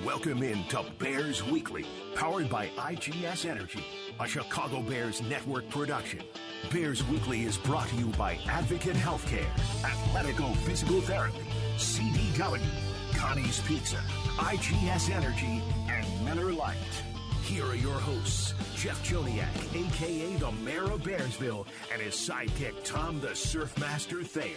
Welcome in to Bears Weekly, powered by IGS Energy, a Chicago Bears network production. Bears Weekly is brought to you by Advocate Healthcare, Athletico Physical Therapy, CDW, Connie's Pizza, IGS Energy, and Miller Lite. Here are your hosts, Jeff Joniak, a.k.a. the Mayor of Bearsville, and his sidekick, Tom the Surfmaster Thayer.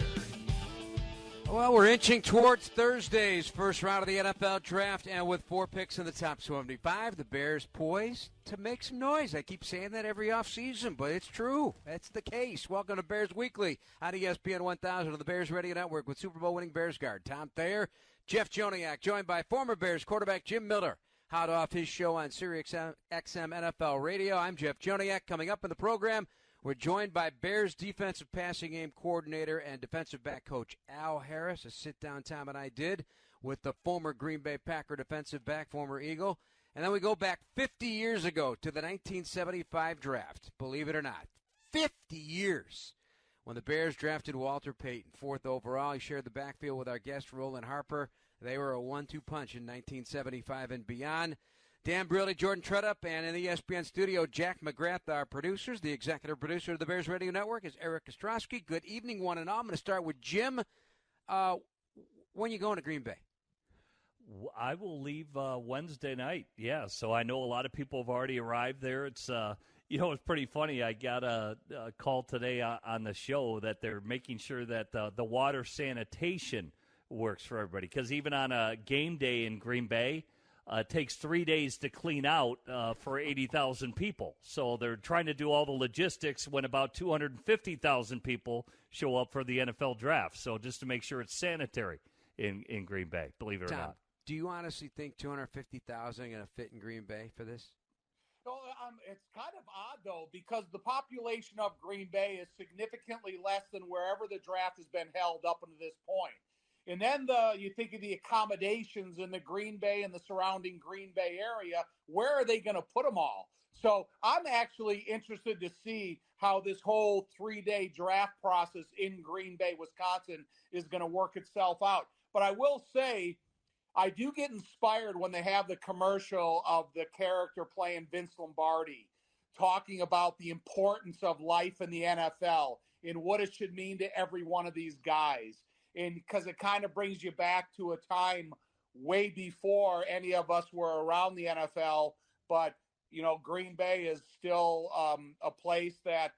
Well, we're inching towards Thursday's first round of the NFL Draft, and with 4 picks in the top 75, the Bears poised to make some noise. I keep saying that every offseason, but it's true. That's the case. Welcome to Bears Weekly on ESPN 1000 of the Bears Radio Network with Super Bowl winning Bears guard Tom Thayer, Jeff Joniak, joined by former Bears quarterback Jim Miller, hot off his show on Sirius XM NFL Radio. I'm Jeff Joniak. Coming up in the program, we're joined by Bears defensive passing game coordinator and defensive back coach Al Harris, a sit-down Tom and I did with the former Green Bay Packer defensive back, former Eagle. And then we go back 50 years ago to the 1975 draft, believe it or not. 50 years when the Bears drafted Walter Payton, 4th overall. He shared the backfield with our guest, Roland Harper. They were a 1-2 punch in 1975 and beyond. Dan Briley, Jordan Treadup, and in the ESPN studio, Jack McGrath, our producers. The executive producer of the Bears Radio Network is Eric Ostrowski. Good evening, one and all. I'm going to start with Jim. When you going to Green Bay? I will leave Wednesday night, yeah. So I know a lot of people have already arrived there. It's it's pretty funny. I got a call today on the show that they're making sure that the water sanitation works for everybody. Because even on a game day in Green Bay, it takes 3 days to clean out for 80,000 people. So they're trying to do all the logistics when about 250,000 people show up for the NFL draft. So just to make sure it's sanitary in Green Bay, believe it or not. Do you honestly think 250,000 going to fit in Green Bay for this? No, it's kind of odd, though, because the population of Green Bay is significantly less than wherever the draft has been held up until this point. And then you think of the accommodations in the Green Bay and the surrounding Green Bay area. Where are they going to put them all? So I'm actually interested to see how this whole 3-day draft process in Green Bay, Wisconsin, is going to work itself out. But I will say, I do get inspired when they have the commercial of the character playing Vince Lombardi talking about the importance of life in the NFL and what it should mean to every one of these guys. And because it kind of brings you back to a time way before any of us were around the NFL. But, Green Bay is still a place that,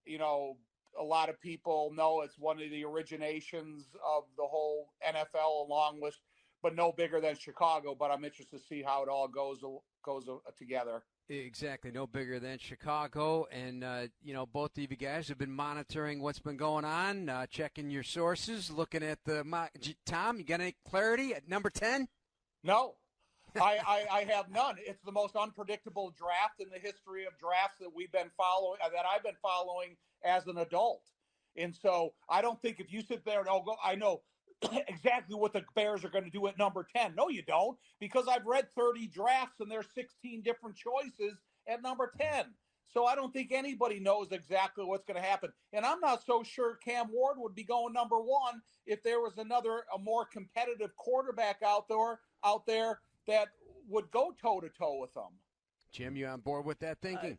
a lot of people know it's one of the originations of the whole NFL but no bigger than Chicago. But I'm interested to see how it all goes together. Exactly, no bigger than Chicago. And, both of you guys have been monitoring what's been going on, checking your sources, looking at the Tom, you got any clarity at number 10? No, I have none. It's the most unpredictable draft in the history of drafts that I've been following as an adult. And so I don't think if you sit there and I know exactly what the Bears are going to do at number 10. No, you don't, because I've read 30 drafts and there's 16 different choices at number 10. So I don't think anybody knows exactly what's going to happen. And I'm not so sure Cam Ward would be going number 1 if there was a more competitive quarterback out there that would go toe-to-toe with them. Jim, you on board with that thinking?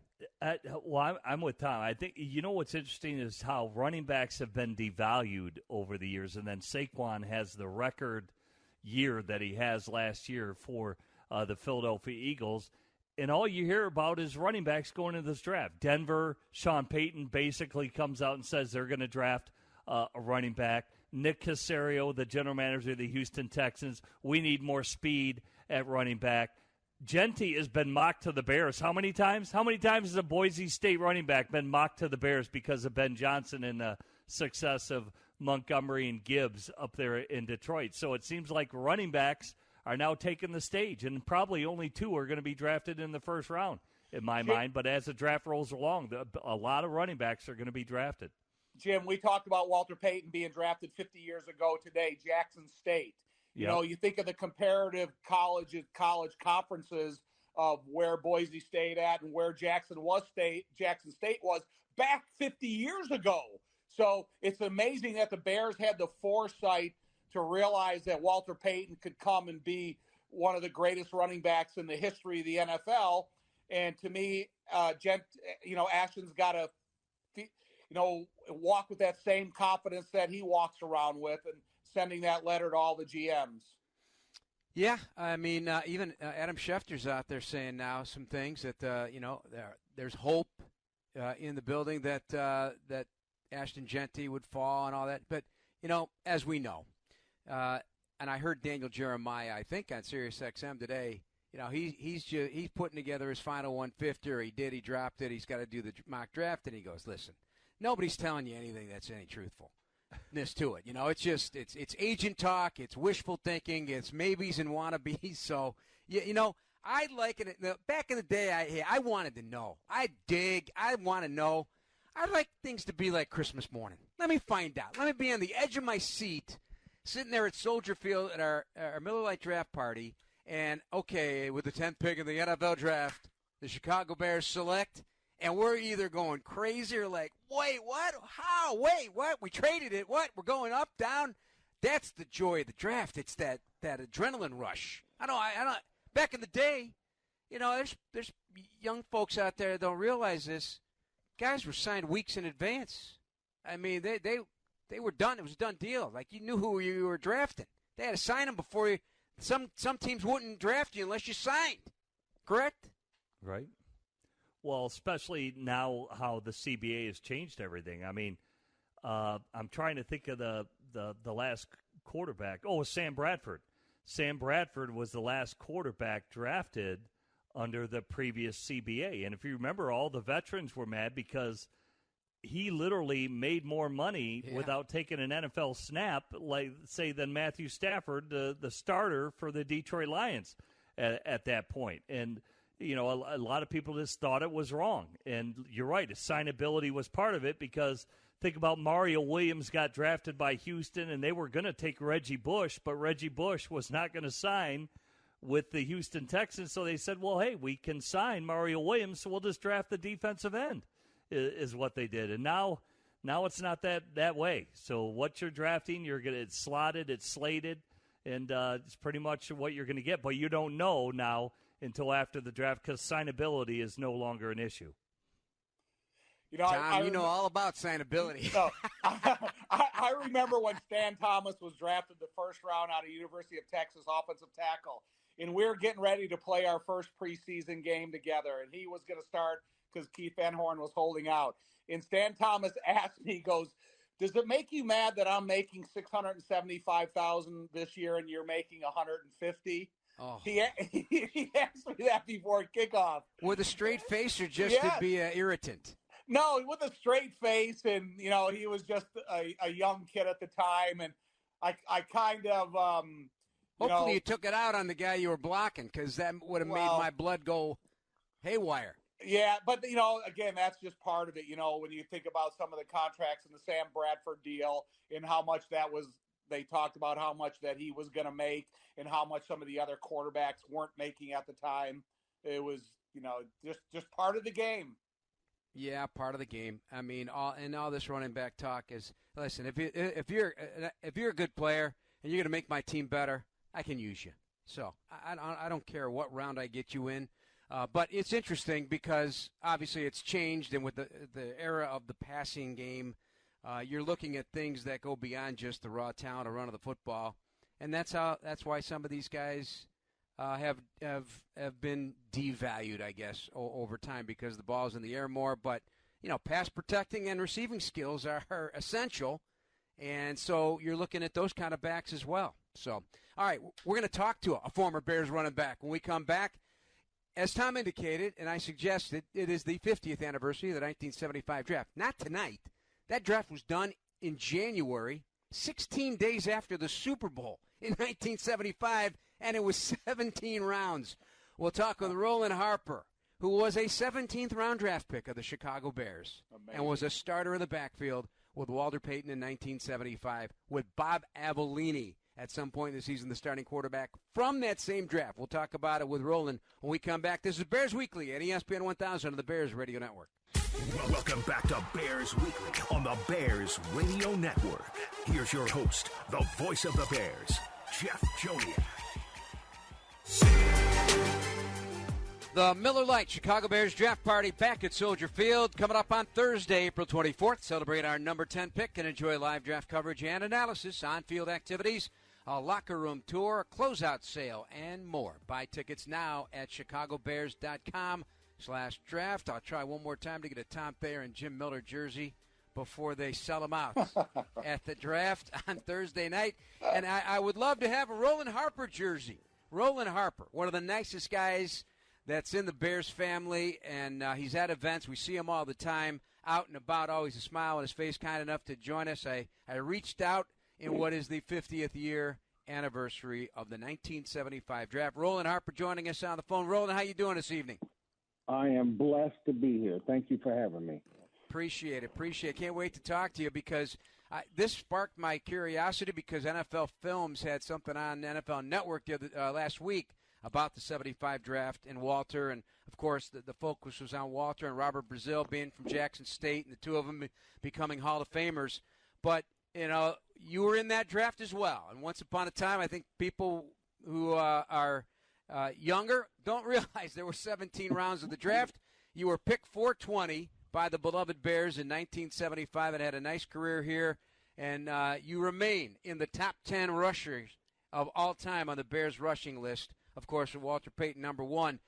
Well, I'm with Tom. I think, what's interesting is how running backs have been devalued over the years, and then Saquon has the record year that he has last year for the Philadelphia Eagles, and all you hear about is running backs going into this draft. Denver, Sean Payton basically comes out and says they're going to draft a running back. Nick Caserio, the general manager of the Houston Texans, we need more speed at running back. Genti has been mocked to the Bears. How many times? How many times has a Boise State running back been mocked to the Bears because of Ben Johnson and the success of Montgomery and Gibbs up there in Detroit? So it seems like running backs are now taking the stage, and probably only 2 are going to be drafted in the first round, in my mind. But as the draft rolls along, a lot of running backs are going to be drafted. Jim, we talked about Walter Payton being drafted 50 years ago today, Jackson State. You think of the comparative college conferences of where Boise State at and where Jackson State was back 50 years ago. So it's amazing that the Bears had the foresight to realize that Walter Payton could come and be one of the running backs in the history of the NFL. And to me, Ashton's got to, walk with that same confidence that he walks around with, and sending that letter to all the GMs. Yeah, I mean, even Adam Schefter's out there saying now some things that there's hope in the building that Ashton Jeanty would fall and all that. But as we know, and I heard Daniel Jeremiah, I think on SiriusXM today. He's putting together his final 150, or he dropped it. He's got to do the mock draft, and he goes, listen, nobody's telling you anything that's any truthfulness to it. It's just it's agent talk, it's wishful thinking, it's maybes and wannabes. So I like it. Back in the day, I wanted to know. I want to know. I like things to be like Christmas morning. Let me find out. Let me be on the edge of my seat, sitting there at Soldier Field at our Miller Lite draft party. And, okay, with the 10th pick in the NFL draft, the Chicago Bears select, and we're either going crazy or like, wait, what? How? Wait, what? We traded it. What? We're going up, down? That's the joy of the draft. It's that adrenaline rush. I don't. Back in the day, there's young folks out there that don't realize this. Guys were signed weeks in advance. I mean, they were done. It was a done deal. Like, you knew who you were drafting. They had to sign them before you. Some teams wouldn't draft you unless you signed, correct? Right. Well, especially now how the CBA has changed everything. I mean, I'm trying to think of the last quarterback. Oh, Sam Bradford. Sam Bradford was the last quarterback drafted under the previous CBA. And if you remember, all the veterans were mad because he literally made more money without taking an NFL snap, than Matthew Stafford, the starter for the Detroit Lions at that point. And, a lot of people just thought it was wrong. And you're right, assignability was part of it, because think about Mario Williams got drafted by Houston, and they were going to take Reggie Bush, but Reggie Bush was not going to sign with the Houston Texans. So they said, well, hey, we can sign Mario Williams, so we'll just draft the defensive end. Is what they did. And now it's not that way. So what you're drafting, it's slotted, it's slated, and it's pretty much what you're going to get. But you don't know now until after the draft, because signability is no longer an issue. Tom, you know all about signability. No, I remember when Stan Thomas was drafted the first round out of University of Texas, offensive tackle, and we were getting ready to play our first preseason game together, and he was going to start because Keith Van Horn was holding out. And Stan Thomas asked me, he goes, does it make you mad that I'm making $675,000 this year and you're making $150,000? Oh. He asked me that before kickoff. With a straight face, or just to be irritant? No, with a straight face, and he was just a young kid at the time, and I kind of hopefully you took it out on the guy you were blocking, because that would have made my blood go haywire. Yeah, but, again, that's just part of it. When you think about some of the contracts in the Sam Bradford deal and how much they talked about how much that he was going to make and how much some of the other quarterbacks weren't making at the time. It was, just part of the game. Yeah, part of the game. I mean, all this running back talk is, listen, if you're a good player and you're going to make my team better, I can use you. So I don't care what round I get you in. But it's interesting because obviously it's changed, and with the era of the passing game, you're looking at things that go beyond just the raw talent or run of the football, and that's why some of these guys have been devalued, I guess, over time, because the ball's in the air more. But pass protecting and receiving skills are essential, and so you're looking at those kind of backs as well. So, all right, we're going to talk to a former Bears running back when we come back. As Tom indicated, and I suggested, it is the 50th anniversary of the 1975 draft. Not tonight. That draft was done in January, 16 days after the Super Bowl in 1975, and it was 17 rounds. We'll talk with Roland Harper, who was a 17th round draft pick of the Chicago Bears. Amazing. And was a starter in the backfield with Walter Payton in 1975, with Bob Avellini at some point in the season, the starting quarterback from that same draft. We'll talk about it with Roland when we come back. This is Bears Weekly at ESPN 1000 on the Bears Radio Network. Welcome back to Bears Weekly on the Bears Radio Network. Here's your host, the voice of the Bears, Jeff Joniak. The Miller Lite Chicago Bears draft party back at Soldier Field coming up on Thursday, April 24th. Celebrate our number 10 pick and enjoy live draft coverage and analysis, on-field activities, a locker room tour, a closeout sale, and more. Buy tickets now at chicagobears.com/draft. I'll try one more time to get a Tom Thayer and Jim Miller jersey before they sell them out at the draft on Thursday night. And I would love to have a Roland Harper jersey. Roland Harper, one of the nicest guys that's in the Bears family, and he's at events. We see him all the time, out and about, always a smile on his face, kind enough to join us. I reached out in what is the 50th year anniversary of the 1975 draft. Roland Harper joining us on the phone. Roland, how you doing this evening? I am blessed to be here. Thank you for having me. Appreciate it. Can't wait to talk to you because this sparked my curiosity because NFL Films had something on NFL Network last week about the 75 draft and Walter, and of course the focus was on Walter and Robert Brazil being from Jackson State, and the two of them becoming Hall of Famers. But you were in that draft as well, and once upon a time, I think people who are younger don't realize there were 17 rounds of the draft. You were picked 420 by the beloved Bears in 1975 and had a nice career here, and you remain in the top 10 rushers of all time on the Bears rushing list. Of course, with Walter Payton, number one.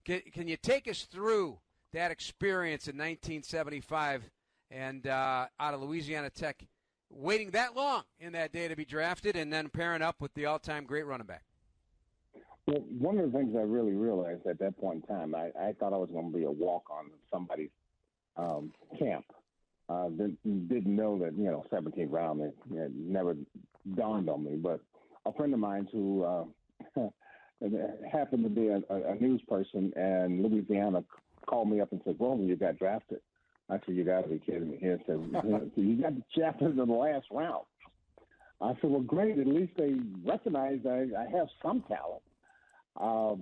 Can you take us through that experience in 1975 and out of Louisiana Tech, waiting that long in that day to be drafted and then pairing up with the all-time great running back? Well, one of the things I really realized at that point in time, I thought I was going to be a walk-on in somebody's camp. Didn't know that, 17th round, it never dawned on me. But a friend of mine who happened to be a news person in Louisiana called me up and said, "Well, you got drafted." I said, "You got to be kidding me." He said, "You got drafted in the last round." I said, "Well, great. At least they recognize I have some talent."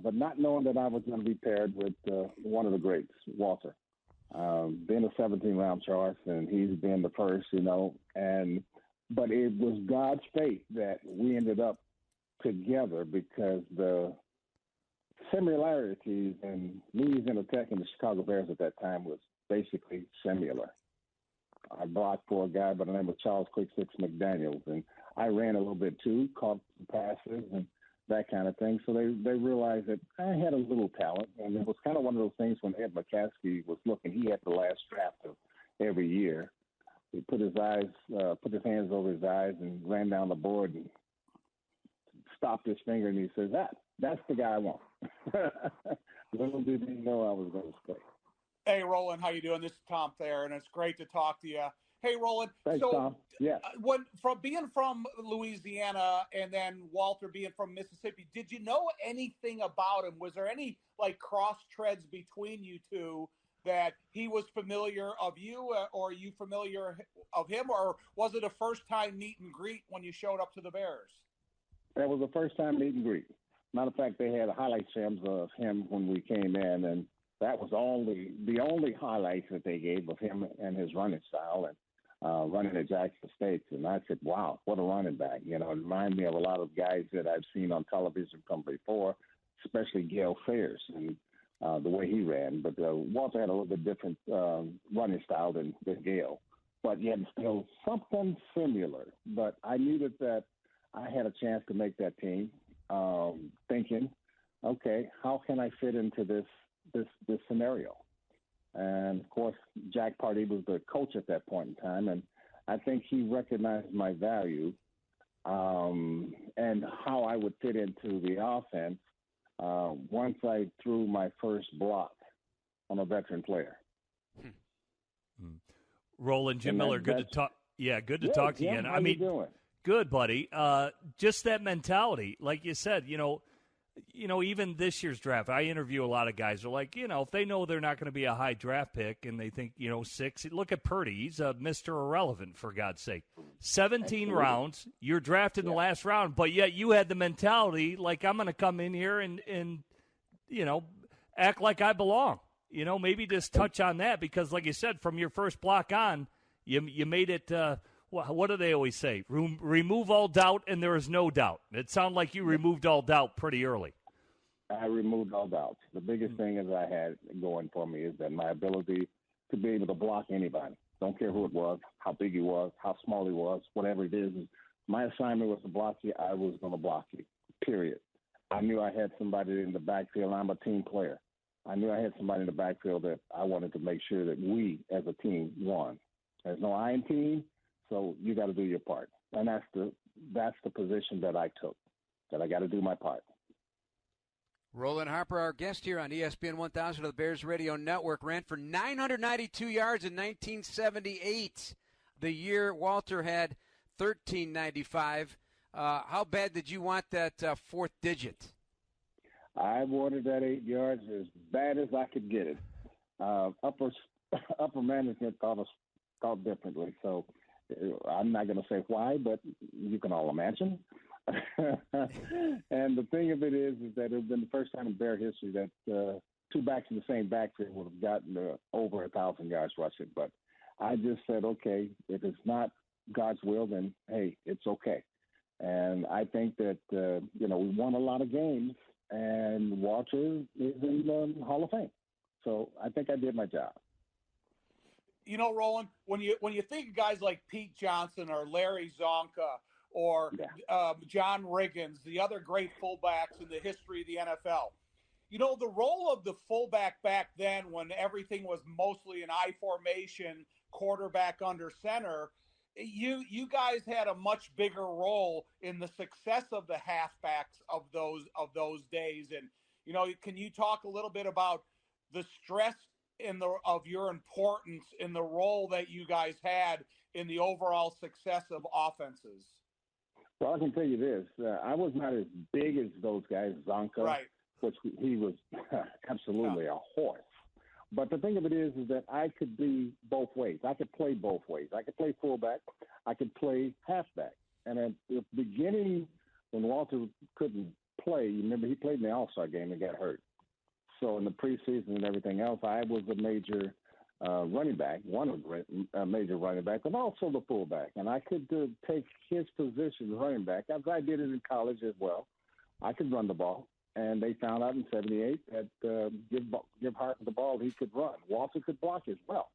But not knowing that I was going to be paired with one of the greats, Walter. Being a 17-round choice, and he's been the first, but it was God's fate that we ended up together because the similarities in Louisiana Tech and the Chicago Bears at that time was basically similar. I blocked for a guy by the name of Charles Quick Six McDaniels, and I ran a little bit too, caught some passes and that kind of thing. So they realized that I had a little talent, and it was kind of one of those things when Ed McCaskey was looking. He had the last draft of every year. He put his hands over his eyes and ran down the board and stopped his finger, and he says, that's the guy I want. Little did he know I was going to stay. Hey, Roland, how you doing? This is Tom Thayer, and it's great to talk to you. Hey, Roland. Thanks, Tom. Yeah. Being from Louisiana and then Walter being from Mississippi, did you know anything about him? Was there any cross treads between you two that he was familiar of you, or you familiar of him, or was it a first time meet and greet when you showed up to the Bears? That was the first time meet and greet. Matter of fact, they had highlight films of him when we came in, and that was the only highlights that they gave of him and his running style and running at Jackson State. And I said, wow, what a running back. It reminded me of a lot of guys that I've seen on television from before, especially Gale Sayers and the way he ran. But Walter had a little bit different running style than Gale, but yet still something similar. But I knew that I had a chance to make that team, thinking, okay, how can I fit into this scenario? And, of course, Jack Pardee was the coach at that point in time, and I think he recognized my value and how I would fit into the offense once I threw my first block on a veteran player. Roland, Jim Miller, good to talk. Yeah, good to talk to you again. How you doing? Good, buddy. Just that mentality, like you said, even this year's draft, I interview a lot of guys who are like, if they know they're not going to be a high draft pick and they think, 6, look at Purdy. He's a Mr. Irrelevant, for God's sake. 17 rounds, you're drafted in the last round, but yet you had the mentality like, I'm going to come in here and act like I belong. Maybe just touch on that because, like you said, from your first block on, you made it what do they always say? Remove all doubt, and there is no doubt. It sounded like you removed all doubt pretty early. I removed all doubts. The biggest thing that I had going for me is that my ability to be able to block anybody. Don't care who it was, how big he was, how small he was, whatever it is. My assignment was to block you. I was going to block you, period. I knew I had somebody in the backfield. I'm a team player. I knew I had somebody in the backfield that I wanted to make sure that we as a team won. There's no I in team, so you got to do your part. And that's the position that I took, that I got to do my part. Roland Harper, our guest here on ESPN 1000 of the Bears Radio Network, ran for 992 yards in 1978, the year Walter had 1395. How bad did you want that fourth digit? I wanted that 8 yards as bad as I could get it. Upper management thought differently, so I'm not going to say why, but you can all imagine. And the thing of it is that it has been the first time in Bear history that two backs in the same backfield would have gotten over 1,000 yards rushing. But I just said, okay, if it's not God's will, then, hey, it's okay. And I think that, we won a lot of games, and Walter is in the Hall of Fame. So I think I did my job. You know, Roland, when you think of guys like Pete Johnson or Larry Zonka or John Riggins, the other great fullbacks in the history of the NFL, you know, the role of the fullback back then when everything was mostly an I formation, quarterback under center, you guys had a much bigger role in the success of the halfbacks of those days. And, you know, can you talk a little bit about the stress of your importance in the role that you guys had in the overall success of offenses? Well, I can tell you this. I was not as big as those guys, Zonka, right, which he was absolutely a horse. But the thing of it is that I could be both ways. I could play both ways. I could play fullback. I could play halfback. And at the beginning, when Walter couldn't play, you remember he played in the All-Star game and got hurt. So in the preseason and everything else, I was a major running back, one of the major running back, but also the fullback. And I could take his position as running back, as I did it in college as well. I could run the ball. And they found out in 78 that give Harper the ball, he could run. Walter could block as well.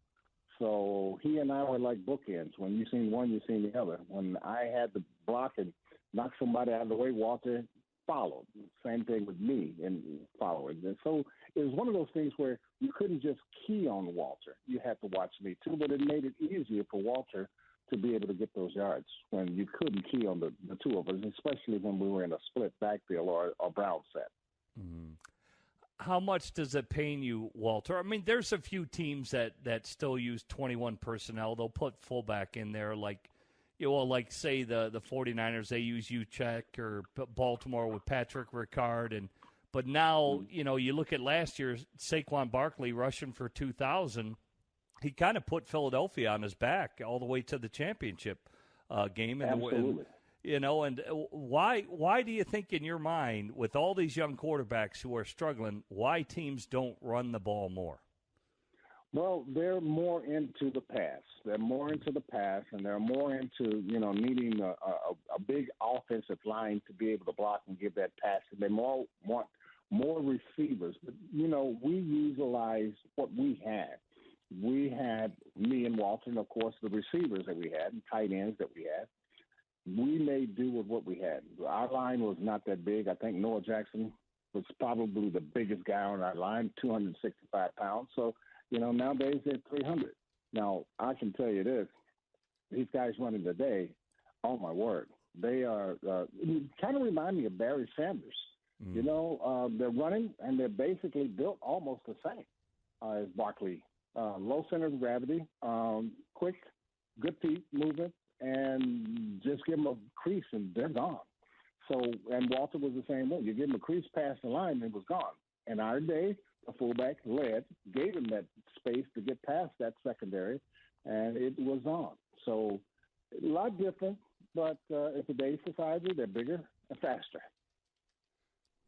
So he and I were like bookends. When you seen one, you seen the other. When I had to block and knock somebody out of the way, Walter followed. Same thing with me and following. And so it was one of those things where you couldn't just key on Walter. You had to watch me too, but it made it easier for Walter to be able to get those yards when you couldn't key on the two of us, especially when we were in a split backfield or a brown set. Mm. How much does it pain you, Walter? I mean, there's a few teams that still use 21 personnel. They'll put fullback in there like say the 49ers, they use Juszczyk, or Baltimore with Patrick Ricard. But now, you look at last year, Saquon Barkley rushing for 2,000. He kind of put Philadelphia on his back all the way to the championship game. Absolutely. And why do you think in your mind, with all these young quarterbacks who are struggling, why teams don't run the ball more? Well, they're more into the pass. They're more into the pass, and they're more into, needing a big offensive line to be able to block and give that pass. And they want more receivers. But, we utilize what we had. We had me and Walter, and, of course, the receivers that we had and tight ends that we had. We made do with what we had. Our line was not that big. I think Noah Jackson was probably the biggest guy on our line, 265 pounds. So, nowadays they're 300. Now, I can tell you this. These guys running today, oh, my word, they are kind of remind me of Barry Sanders. Mm. They're running, and they're basically built almost the same as Barkley. Low center of gravity, quick, good feet movement, and just give them a crease and they're gone. So, and Walter was the same way. You give him a crease past the line and it was gone. In our day, the fullback gave him that space to get past that secondary, and it was on. So, a lot different, but in today's society, they're bigger and faster.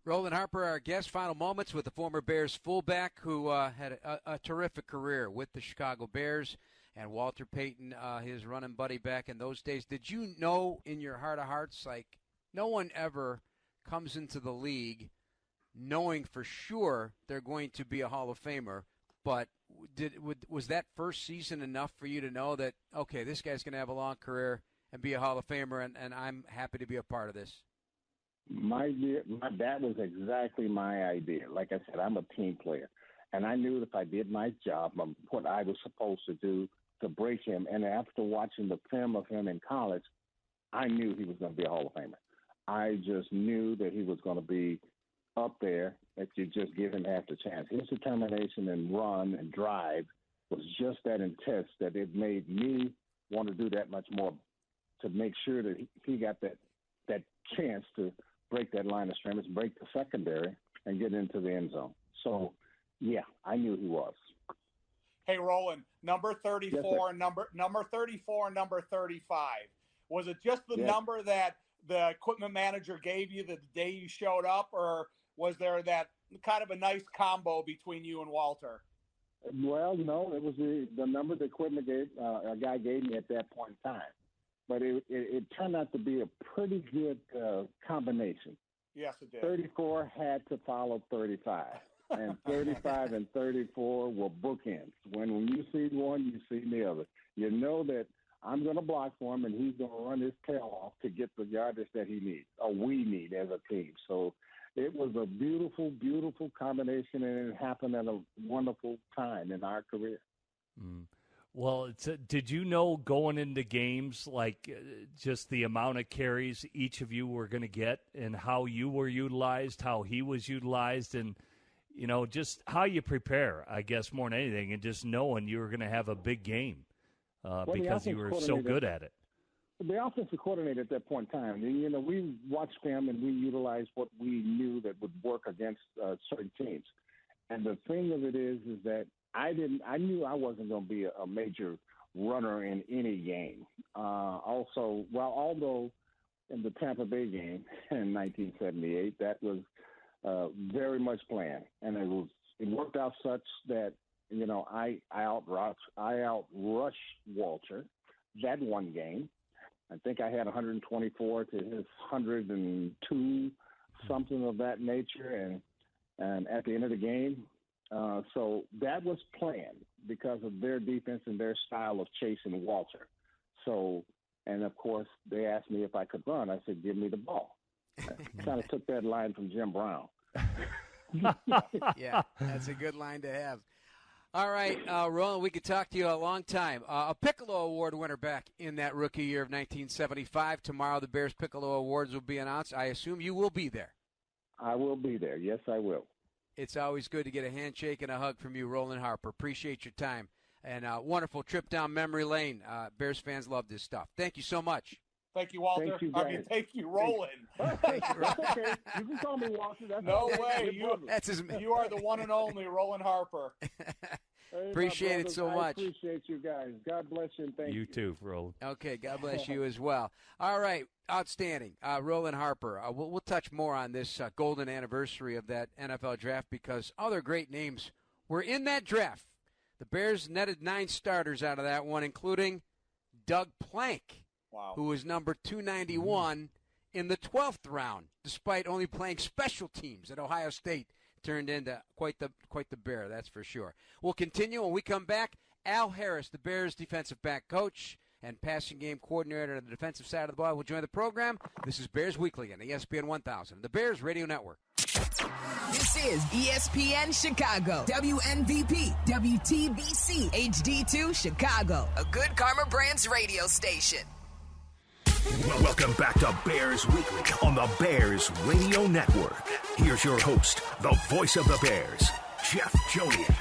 Roland Harper, our guest. Final moments with the former Bears fullback who had a terrific career with the Chicago Bears, and Walter Payton, his running buddy back in those days. Did you know in your heart of hearts, like, no one ever comes into the league knowing for sure they're going to be a Hall of Famer. But was that first season enough for you to know that, okay, this guy's going to have a long career and be a Hall of Famer, and I'm happy to be a part of this? That was exactly my idea. Like I said, I'm a team player, and I knew that if I did my job, what I was supposed to do to break him, and after watching the film of him in college, I knew he was going to be a Hall of Famer. I just knew that he was going to be up there if you just give him half the chance. His determination and run and drive was just that intense that it made me want to do that much more to make sure that he got that chance to break that line of scrimmage, break the secondary, and get into the end zone. So, yeah, I knew he was. Hey, Roland, number 34 yes, and number 34 and number 35. Was it just the yes. number that the equipment manager gave you the day you showed up, or was there that kind of a nice combo between you and Walter? Well, no, it was the number the equipment a guy gave me at that point in time. But it turned out to be a pretty good combination. Yes, it did. 34 had to follow 35, and 35 and 34 were bookends. When you see one, you see the other. You know that I'm going to block for him, and he's going to run his tail off to get the yardage that he needs, or we need as a team. So it was a beautiful, beautiful combination, and it happened at a wonderful time in our career. Mm. Well, did you know going into games, like just the amount of carries each of you were going to get and how you were utilized, how he was utilized, and, you know, just how you prepare, I guess, more than anything, and just knowing you were going to have a big game because you were so good at it? The offensive coordinator at that point in time, you know, we watched them and we utilized what we knew that would work against certain teams. And the thing of it is that I knew I wasn't going to be a major runner in any game. Although in the Tampa Bay game in 1978, that was very much planned, and it worked out such that, you know, I outrushed Walter that one game. I think I had 124 to his 102, something of that nature, and at the end of the game. So that was planned because of their defense and their style of chasing Walter. So, and of course, they asked me if I could run. I said, give me the ball. I kind of took that line from Jim Brown. Yeah, that's a good line to have. All right, Roland, we could talk to you a long time. A Piccolo Award winner back in that rookie year of 1975. Tomorrow the Bears Piccolo Awards will be announced. I assume you will be there. I will be there. Yes, I will. It's always good to get a handshake and a hug from you, Roland Harper. Appreciate your time. And a wonderful trip down memory lane. Bears fans love this stuff. Thank you so much. Thank you, Walter. Thank you, Roland. Thank you. That's okay. You can call me Walter. That's no okay. way. You are the one and only Roland Harper. Hey, appreciate it so much. I appreciate you guys. God bless you and thank you. You too, Roland. Okay, God bless you as well. All right, outstanding. Roland Harper. We'll touch more on this golden anniversary of that NFL draft because other great names were in that draft. The Bears netted 9 starters out of that one, including Doug Plank, who was number 291 in the 12th round, despite only playing special teams at Ohio State. Turned into quite the bear, that's for sure. We'll continue when we come back. Al Harris, the Bears defensive back coach and passing game coordinator on the defensive side of the ball, will join the program. This is Bears Weekly on ESPN 1000, the Bears Radio Network. This is ESPN Chicago, WNVP, WTBC, HD2 Chicago, a Good Karma Brands radio station. Welcome back to Bears Weekly on the Bears Radio Network. Here's your host, the voice of the Bears, Jeff Joniak.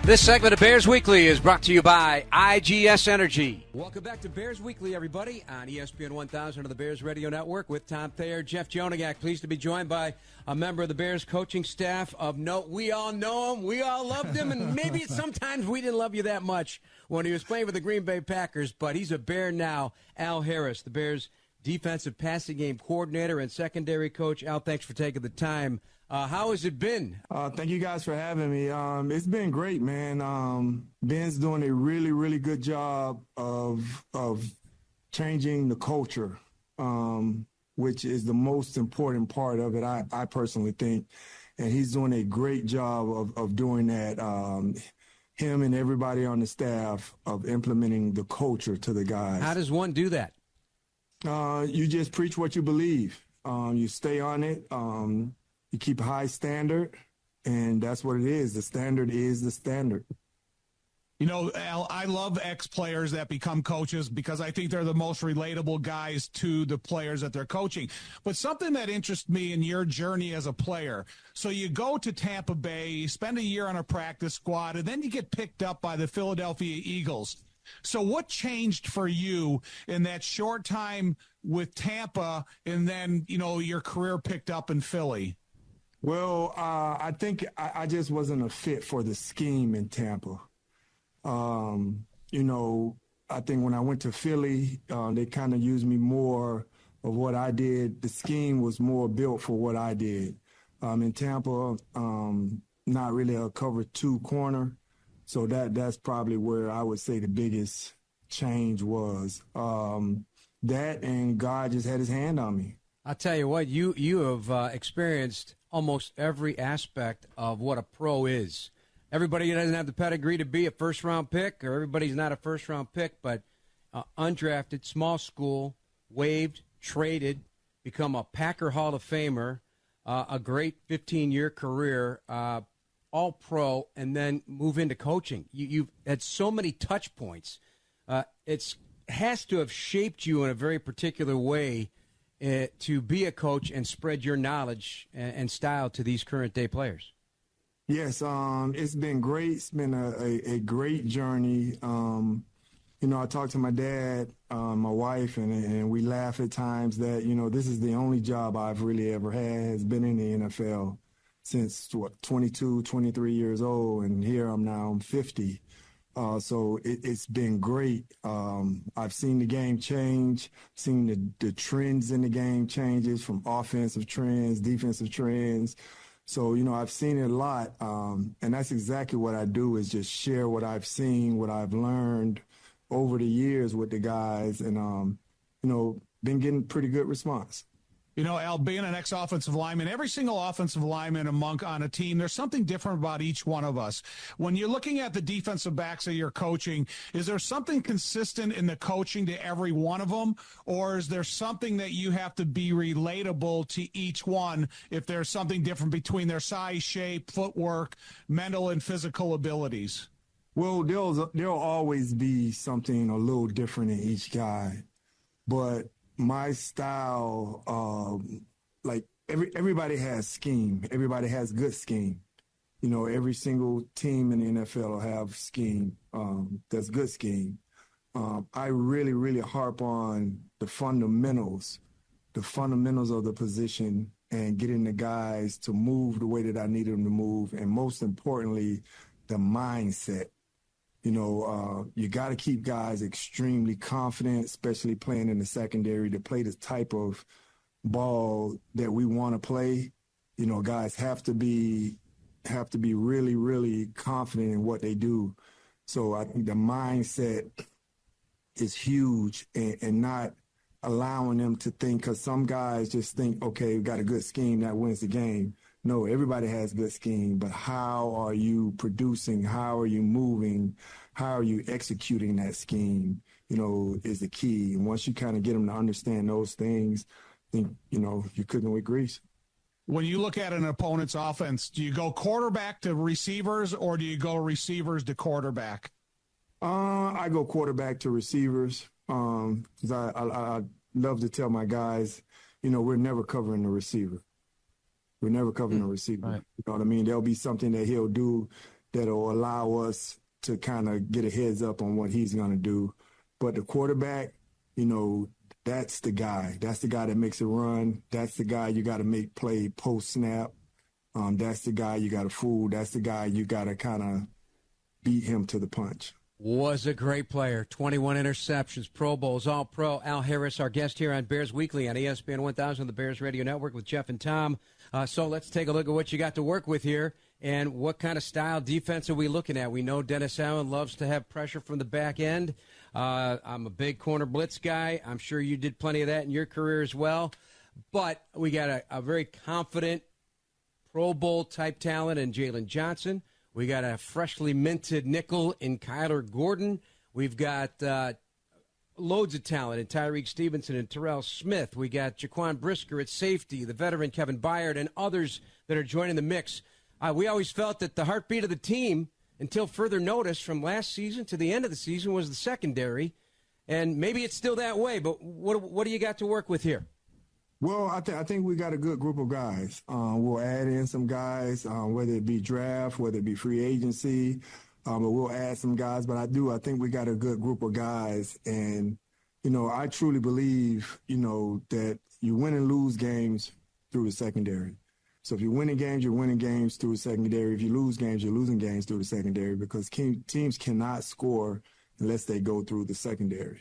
This segment of Bears Weekly is brought to you by IGS Energy. Welcome back to Bears Weekly, everybody, on ESPN 1000 of the Bears Radio Network with Tom Thayer, Jeff Joniak. Pleased to be joined by a member of the Bears coaching staff of note. We all know him. We all loved him, and maybe sometimes we didn't love you that much when he was playing for the Green Bay Packers, but he's a Bear now. Al Harris, the Bears defensive passing game coordinator and secondary coach. Al, thanks for taking the time. How has it been? Thank you guys for having me. It's been great, man. Ben's doing a really, really good job of changing the culture. which is the most important part of it, I personally think. And he's doing a great job of doing that. Him and everybody on the staff of implementing the culture to the guys. How does one do that? You just preach what you believe. You stay on it. You keep a high standard, and that's what it is. The standard is the standard. You know, Al, I love ex-players that become coaches because I think they're the most relatable guys to the players that they're coaching. But something that interests me in your journey as a player, so you go to Tampa Bay, you spend a year on a practice squad, and then you get picked up by the Philadelphia Eagles. So what changed for you in that short time with Tampa and then, you know, your career picked up in Philly? Well, I think I just wasn't a fit for the scheme in Tampa. You know, I think when I went to Philly, they kind of used me more of what I did. The scheme was more built for what I did. In Tampa, not really a cover 2 corner. So that's probably where I would say the biggest change was. That and God just had his hand on me. I'll tell you what, you have experienced almost every aspect of what a pro is. Everybody doesn't have the pedigree to be a first-round pick, or everybody's not a first-round pick, but undrafted, small school, waived, traded, become a Packer Hall of Famer, a great 15-year career, all pro, and then move into coaching. You've had so many touch points. It has to have shaped you in a very particular way to be a coach and spread your knowledge and style to these current-day players. Yes, it's been great. It's been a great journey. You know, I talked to my dad, my wife, and we laugh at times that, you know, this is the only job I've really ever had has been in the NFL since, 22, 23 years old, and here I'm 50. So it's been great. I've seen the game change, seen the trends in the game changes from offensive trends, defensive trends. So, you know, I've seen it a lot, and that's exactly what I do is just share what I've seen, what I've learned over the years with the guys, and, you know, been getting pretty good response. You know, Al, being an ex-offensive lineman, every single offensive lineman on a team, there's something different about each one of us. When you're looking at the defensive backs that you're coaching, is there something consistent in the coaching to every one of them, or is there something that you have to be relatable to each one if there's something different between their size, shape, footwork, mental and physical abilities? Well, there'll always be something a little different in each guy, but my style, like everybody has scheme. Everybody has good scheme. You know, every single team in the NFL will have scheme. That's good scheme. I really, really harp on the fundamentals of the position and getting the guys to move the way that I need them to move. And most importantly, the mindset. You know, you got to keep guys extremely confident, especially playing in the secondary, to play the type of ball that we want to play. You know, guys have to be really, really confident in what they do. So I think the mindset is huge, and not allowing them to think, because some guys just think, okay, we got a good scheme that wins the game. No, everybody has good scheme, but how are you producing? How are you moving? How are you executing that scheme, you know, is the key. And once you kind of get them to understand those things, I think, you know, you're cooking with grease. When you look at an opponent's offense, do you go quarterback to receivers, or do you go receivers to quarterback? I go quarterback to receivers, because I love to tell my guys, you know, we're never covering the receiver. We're never covering a receiver. Right. You know what I mean? There'll be something that he'll do that'll allow us to kind of get a heads up on what he's going to do. But the quarterback, you know, that's the guy. That's the guy that makes it run. That's the guy you got to make play post-snap. That's the guy you got to fool. That's the guy you got to kind of beat him to the punch. Was a great player. 21 interceptions, Pro Bowls, All-Pro. Al Harris, our guest here on Bears Weekly on ESPN 1000, the Bears Radio Network with Jeff and Tom. So let's take a look at what you got to work with here and what kind of style defense are we looking at. We know Dennis Allen loves to have pressure from the back end. I'm a big corner blitz guy. I'm sure you did plenty of that in your career as well. But we got a very confident Pro Bowl type talent in Jalen Johnson. We got a freshly minted nickel in Kyler Gordon. We've got loads of talent in Tyreek Stevenson and Terrell Smith. We got Jaquan Brisker at safety, the veteran Kevin Byard, and others that are joining the mix. We always felt that the heartbeat of the team, until further notice from last season to the end of the season, was the secondary. And maybe it's still that way, but what do you got to work with here? Well, I think we got a good group of guys. We'll add in some guys, whether it be draft, whether it be free agency, but we'll add some guys. But I think we got a good group of guys. And, I truly believe, that you win and lose games through the secondary. So if you're winning games, you're winning games through the secondary. If you lose games, you're losing games through the secondary because teams cannot score unless they go through the secondary.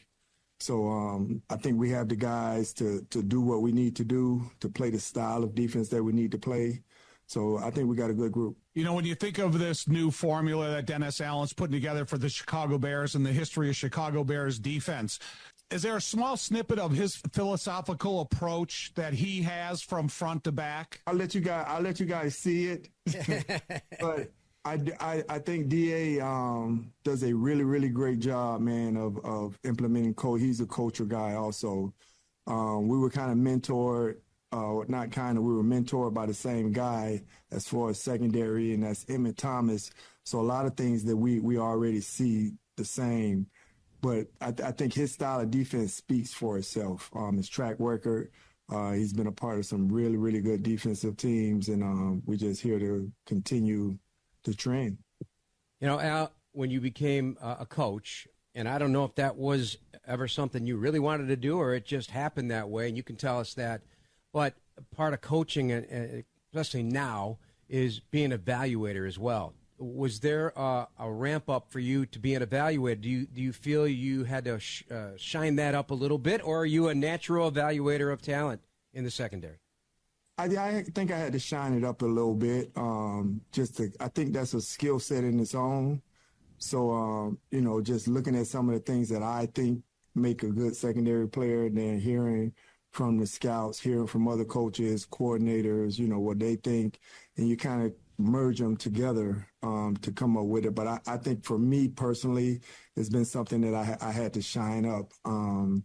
So I think we have the guys to do what we need to do, to play the style of defense that we need to play. So I think we got a good group. When you think of this new formula that Dennis Allen's putting together for the Chicago Bears and the history of Chicago Bears defense, is there a small snippet of his philosophical approach that he has from front to back? I'll let you guys see it. But I think DA does a really, really great job, man, of implementing code. He's a culture guy also. We were kind of mentored, we were mentored by the same guy as far as secondary, and that's Emmett Thomas. So a lot of things that we already see the same. But I think his style of defense speaks for itself. His track record, he's been a part of some really, really good defensive teams, and we're just here to continue to train. Al, when you became a coach, and I don't know if that was ever something you really wanted to do or it just happened that way, and you can tell us that, but part of coaching, especially now, is being an evaluator as well. Was there a ramp up for you to be an evaluator? Do you feel you had to shine that up a little bit, or are you a natural evaluator of talent in the secondary? I think I had to shine it up a little bit. I think that's a skill set in its own. So, just looking at some of the things that I think make a good secondary player, and then hearing from the scouts, hearing from other coaches, coordinators, what they think, and you kind of merge them together to come up with it. But I think for me personally, it's been something that I had to shine up. And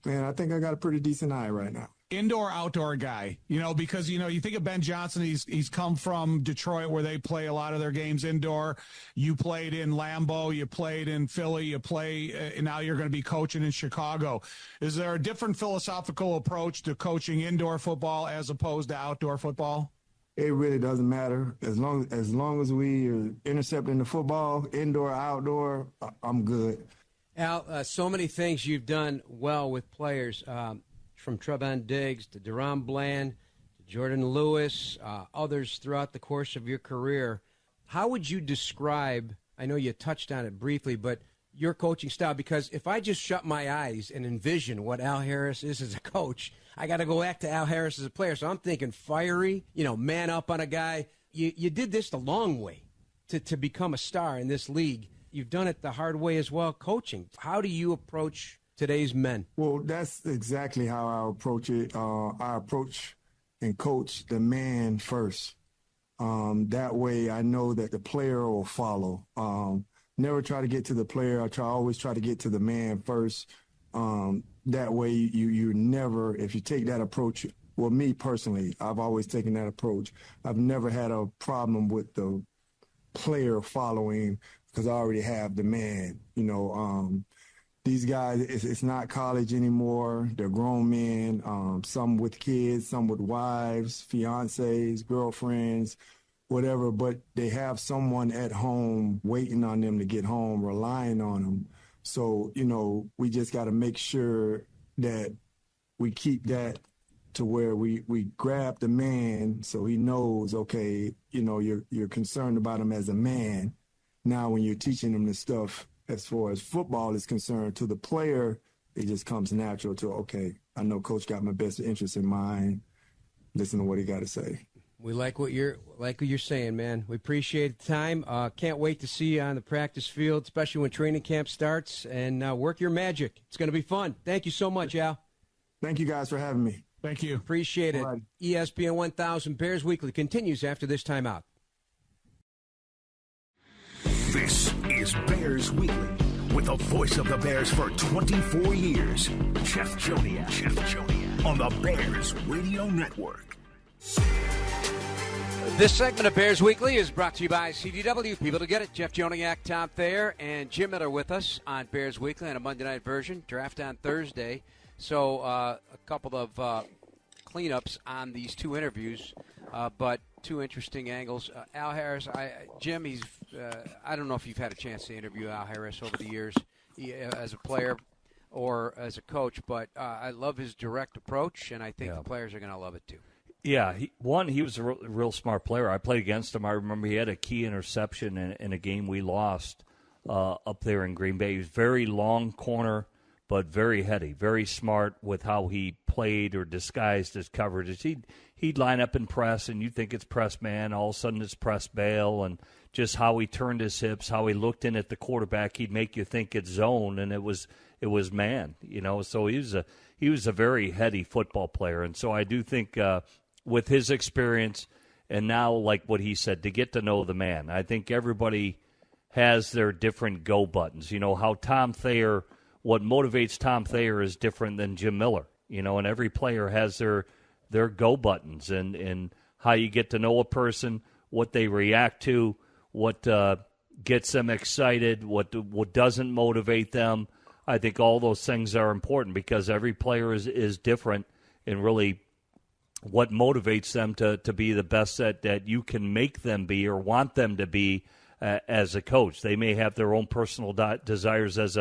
I think I got a pretty decent eye right now. Indoor, outdoor guy, because, you think of Ben Johnson, he's come from Detroit where they play a lot of their games indoor. You played in Lambeau, you played in Philly, and now you're going to be coaching in Chicago. Is there a different philosophical approach to coaching indoor football as opposed to outdoor football? It really doesn't matter. As long as we are intercepting the football, indoor, outdoor, I'm good. Al, so many things you've done well with players, from Trevon Diggs to Deron Bland to Jordan Lewis, others throughout the course of your career. How would you describe, I know you touched on it briefly, but your coaching style? Because if I just shut my eyes and envision what Al Harris is as a coach, I got to go back to Al Harris as a player. So I'm thinking fiery, man up on a guy. You did this the long way to become a star in this league. You've done it the hard way as well, coaching. How do you approach today's men? Well, that's exactly how I approach it. I approach and coach the man first. That way I know that the player will follow. Never try to get to the player. Always try to get to the man first. That way you never, if you take that approach, well, me personally, I've always taken that approach. I've never had a problem with the player following because I already have the man. These guys, it's not college anymore. They're grown men, some with kids, some with wives, fiancés, girlfriends, whatever, but they have someone at home waiting on them to get home, relying on them. So, we just got to make sure that we keep that to where we grab the man so he knows, okay, you're concerned about him as a man. Now, when you're teaching him the stuff as far as football is concerned to the player, it just comes natural to, okay, I know Coach got my best interest in mind. Listen to what he got to say. We like what you're saying, man. We appreciate the time. Can't wait to see you on the practice field, especially when training camp starts, and work your magic. It's going to be fun. Thank you so much, Al. Thank you guys for having me. Thank you. Appreciate it. Right. ESPN 1000 Bears Weekly continues after this timeout. This is Bears Weekly with the voice of the Bears for 24 years, Jeff Joniak. Jeff Joniak on the Bears Radio Network. This segment of Bears Weekly is brought to you by CDW. People to get it. Jeff Joniak, Tom Thayer, and Jim Miller with us on Bears Weekly on a Monday night version. Draft on Thursday. So a couple of cleanups on these two interviews, but two interesting angles. Al Harris, Jim, I don't know if you've had a chance to interview Al Harris over the years as a player or as a coach, but I love his direct approach, and I think the players are going to love it too. Yeah, he was a real smart player. I played against him. I remember he had a key interception in a game we lost up there in Green Bay. He was very long corner, but very heady, very smart with how he played or disguised his coverage. He'd line up and press, and you think it's press man. All of a sudden it's press bail, and just how he turned his hips, how he looked in at the quarterback, he'd make you think it's zone, and it was man. So he was a very heady football player, and so I do think with his experience and now, like what he said, to get to know the man, I think everybody has their different go buttons. How Tom Thayer. What motivates Tom Thayer is different than Jim Miller, and every player has their go buttons and how you get to know a person, what they react to, what gets them excited, what doesn't motivate them. I think all those things are important because every player is different in really what motivates them to be the best that you can make them be or want them to be as a coach. They may have their own personal desires as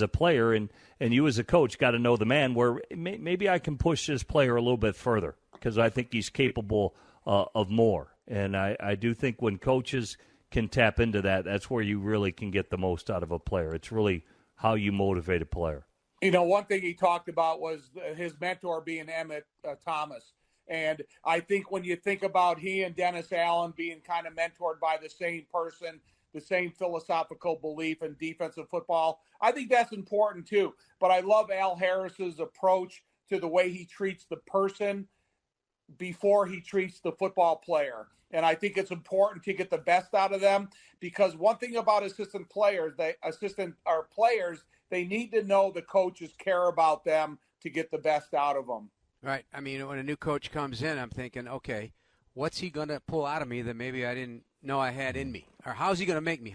a player, and you as a coach got to know the man where maybe I can push this player a little bit further because I think he's capable of more. And I do think when coaches can tap into that, that's where you really can get the most out of a player. It's really how you motivate a player. One thing he talked about was his mentor being Emmett Thomas. And I think when you think about he and Dennis Allen being kind of mentored by the same person, the same philosophical belief in defensive football, I think that's important too. But I love Al Harris's approach to the way he treats the person before he treats the football player. And I think it's important to get the best out of them because one thing about players, they need to know the coaches care about them to get the best out of them. Right. I mean, when a new coach comes in, I'm thinking, okay, what's he going to pull out of me that maybe I didn't know I had in me? Or how's he going to make me?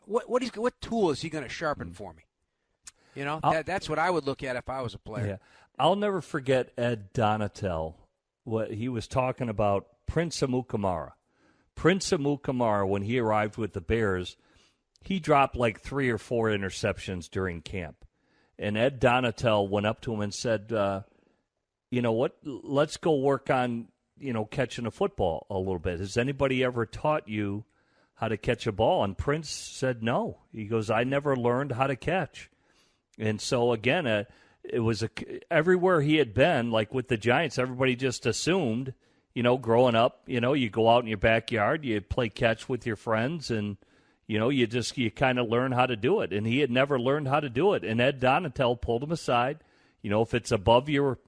What tool is he going to sharpen for me? That's what I would look at if I was a player. Yeah. I'll never forget Ed Donatel, what he was talking about Prince Amukamara. Prince Amukamara, when he arrived with the Bears, he dropped like 3 or 4 interceptions during camp. And Ed Donatel went up to him and said, you know what, let's go work on, catching a football a little bit. Has anybody ever taught you how to catch a ball? And Prince said no. He goes, I never learned how to catch. And so, again, it was everywhere he had been, like with the Giants, everybody just assumed, growing up, you go out in your backyard, you play catch with your friends, and, you kind of learn how to do it. And he had never learned how to do it. And Ed Donatel pulled him aside. If it's above your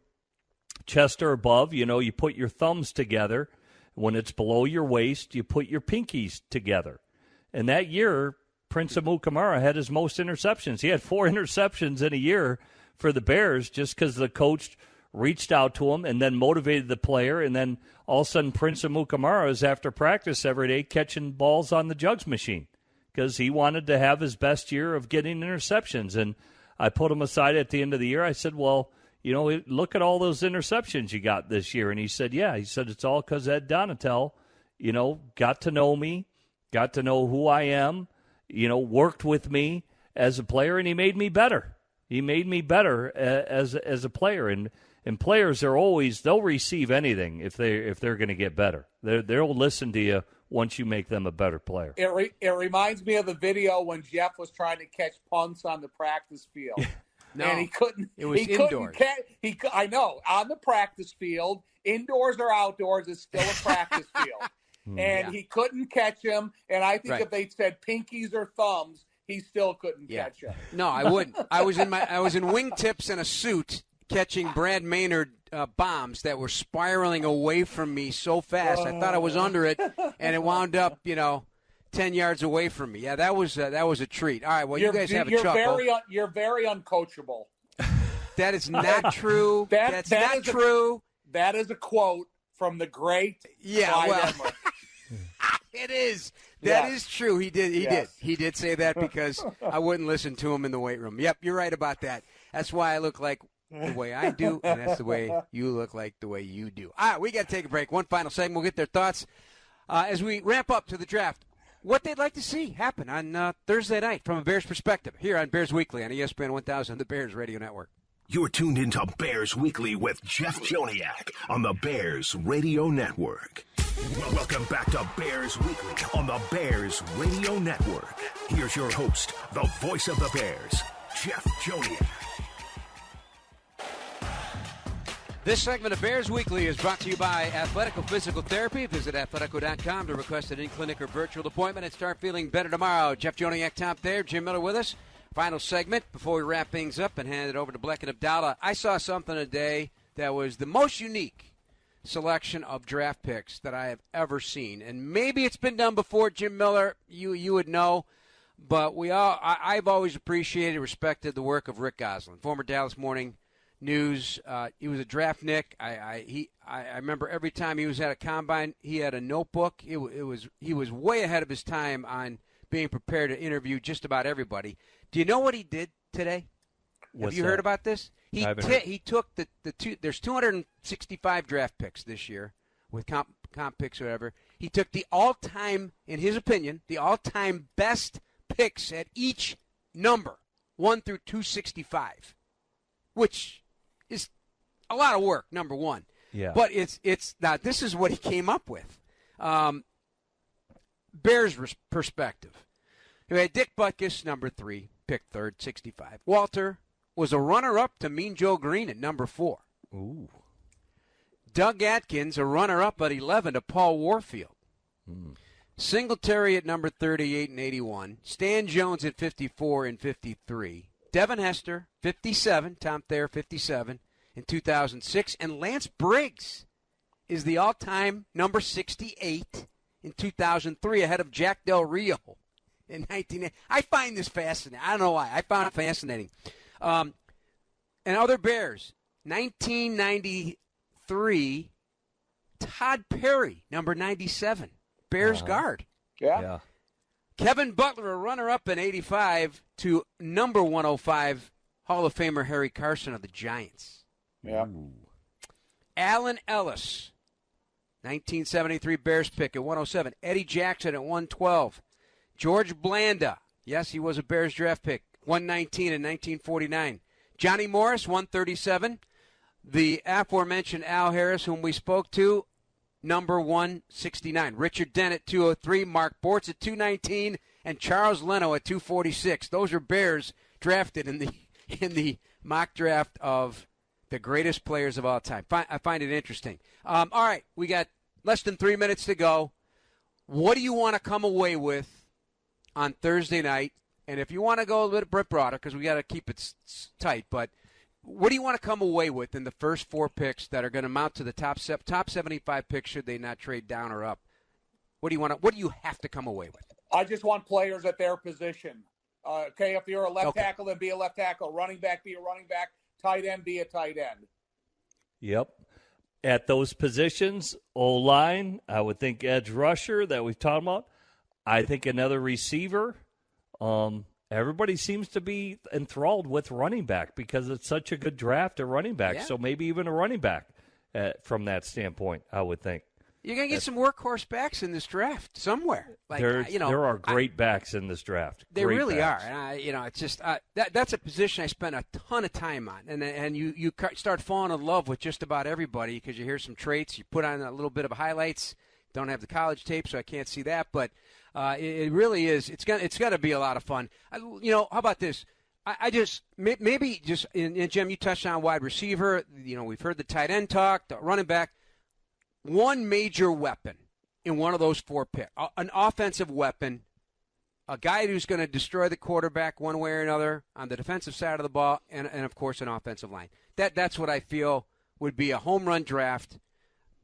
chest or above, you put your thumbs together. When it's below your waist, you put your pinkies together. And that year, Prince Amukamara had his most interceptions. He had 4 interceptions in a year for the Bears just because the coach reached out to him and then motivated the player. And then all of a sudden, Prince Amukamara is after practice every day catching balls on the jugs machine because he wanted to have his best year of getting interceptions. And I put him aside at the end of the year. I said, well, look at all those interceptions you got this year. And he said, yeah. He said, it's all because Ed Donatel, got to know me, got to know who I am, worked with me as a player, and he made me better. He made me better as a player. And players are they'll receive anything if they're going to get better. They'll listen to you once you make them a better player. It reminds me of the video when Jeff was trying to catch punts on the practice field. No, and he couldn't. It was indoors. I know, on the practice field, indoors or outdoors, is still a practice field. And he couldn't catch him. And I think if they said pinkies or thumbs, he still couldn't catch him. No, I wouldn't. I was in wingtips and a suit catching Brad Maynard bombs that were spiraling away from me so fast. I thought I was under it, and it wound up, 10 yards away from me. Yeah, that was a treat. All right, well, you guys have a chuckle. You're very uncoachable. That is not true. That's not true. That is a quote from the great Clyde Edler. It is. That is true. He did. He did say that because I wouldn't listen to him in the weight room. Yep, you're right about that. That's why I look like the way I do, and that's the way you look like the way you do. All right, we got to take a break. One final segment. We'll get their thoughts as we ramp up to the draft. What they'd like to see happen on Thursday night from a Bears perspective here on Bears Weekly on ESPN 1000, the Bears Radio Network. You're tuned into Bears Weekly with Jeff Joniak on the Bears Radio Network. Welcome back to Bears Weekly on the Bears Radio Network. Here's your host, the voice of the Bears, Jeff Joniak. This segment of Bears Weekly is brought to you by Athletico Physical Therapy. Visit athletico.com to request an in-clinic or virtual appointment and start feeling better tomorrow. Jeff Joniak, Tom Thayer, Jim Miller with us. Final segment before we wrap things up and hand it over to Bleck and Abdallah. I saw something today that was the most unique selection of draft picks that I have ever seen. And maybe it's been done before, Jim Miller. You would know. But I've always appreciated and respected the work of Rick Gosselin, former Dallas Morning News. He was a draftnik. I remember every time he was at a combine, he had a notebook. He was way ahead of his time on being prepared to interview just about everybody. Do you know what he did today? Have you heard about this? He took the there's 265 draft picks this year with comp picks or whatever. He took the all-time, in his opinion, the all-time best picks at each number, 1 through 265, which is a lot of work, number one. Yeah. But it's now this is what he came up with. Bears perspective. We had Dick Butkus, number 3, picked third, 65. Walter was a runner-up to Mean Joe Green at number 4. Ooh. Doug Atkins, a runner-up at 11 to Paul Warfield. Singletary at number 38 and 81. Stan Jones at 54 and 53. Devin Hester, 57. Tom Thayer, 57 in 2006. And Lance Briggs is the all-time number 68 in 2003, ahead of Jack Del Rio in 1980. I find this fascinating. I don't know why. I found it fascinating. And other Bears, 1993, Todd Perry, number 97, Bears guard. Yeah. Kevin Butler, a runner-up in 85 to number 105, Hall of Famer Harry Carson of the Giants. Yeah. Allen Ellis, 1973 Bears pick at 107. Eddie Jackson at 112. George Blanda, yes, he was a Bears draft pick, 119 in 1949. Johnny Morris, 137. The aforementioned Al Harris, whom we spoke to, number 169. Richard Dent at 203. Mark Bortz at 219. And Charles Leno at 246. Those are Bears drafted in the mock draft of the greatest players of all time. I find it interesting. All right, we got less than 3 minutes to go. What do you want to come away with on Thursday night? And if you want to go a little bit broader, because we got to keep it tight, but what do you want to come away with in the first 4 picks that are going to mount to the top 75 picks should they not trade down or up? What do you have to come away with? I just want players at their position. Okay, if you're a left tackle, then be a left tackle. Running back, be a running back. Tight end, be a tight end. Yep. At those positions, O-line, I would think edge rusher that we've talked about. I think another receiver. Everybody seems to be enthralled with running back because it's such a good draft at running back. Yeah. So maybe even a running back from that standpoint, I would think. You're going to get some workhorse backs in this draft somewhere. There are great backs in this draft. They really are. And it's just that's a position I spend a ton of time on. And you start falling in love with just about everybody because you hear some traits. You put on a little bit of highlights. Don't have the college tape, so I can't see that. But it really is. It's got to be a lot of fun. How about this? I just maybe just and Jim, you touched on wide receiver. We've heard the tight end talk, the running back. One major weapon in one of those 4 picks, an offensive weapon, a guy who's going to destroy the quarterback one way or another on the defensive side of the ball, and of course an offensive line. That's what I feel would be a home run draft,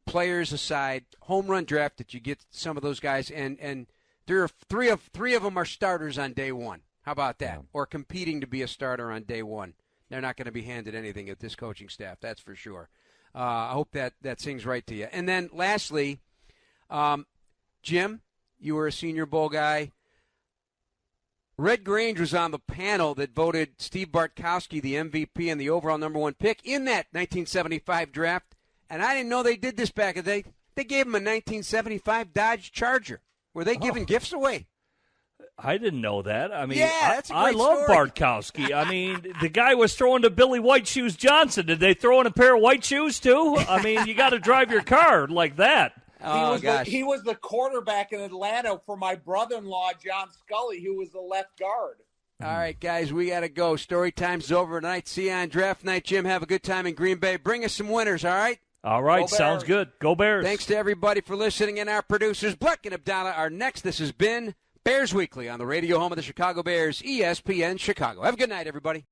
players aside, home run draft that you get some of those guys, and three of them are starters on day one. How about that? Yeah. Or competing to be a starter on day one. They're not going to be handed anything at this coaching staff, that's for sure. I hope that sings right to you. And then lastly, Jim, you were a Senior Bowl guy. Red Grange was on the panel that voted Steve Bartkowski the MVP and the overall number one pick in that 1975 draft. And I didn't know they did this back in the day. They gave him a 1975 Dodge Charger. Were they giving gifts away? I didn't know that. I mean, yeah, that's a great I love story. Bartkowski. I mean, the guy was throwing to Billy White Shoes Johnson. Did they throw in a pair of white shoes too? I mean, you got to drive your car like that. He was the quarterback in Atlanta for my brother-in-law, John Scully, who was the left guard. All right, guys, we got to go. Story time's over tonight. See you on draft night, Jim. Have a good time in Green Bay. Bring us some winners, all right? All right, sounds good. Go Bears. Thanks to everybody for listening, and our producers, Bleck and Abdallah, are next. This has been Bears Weekly on the radio home of the Chicago Bears, ESPN Chicago. Have a good night, everybody.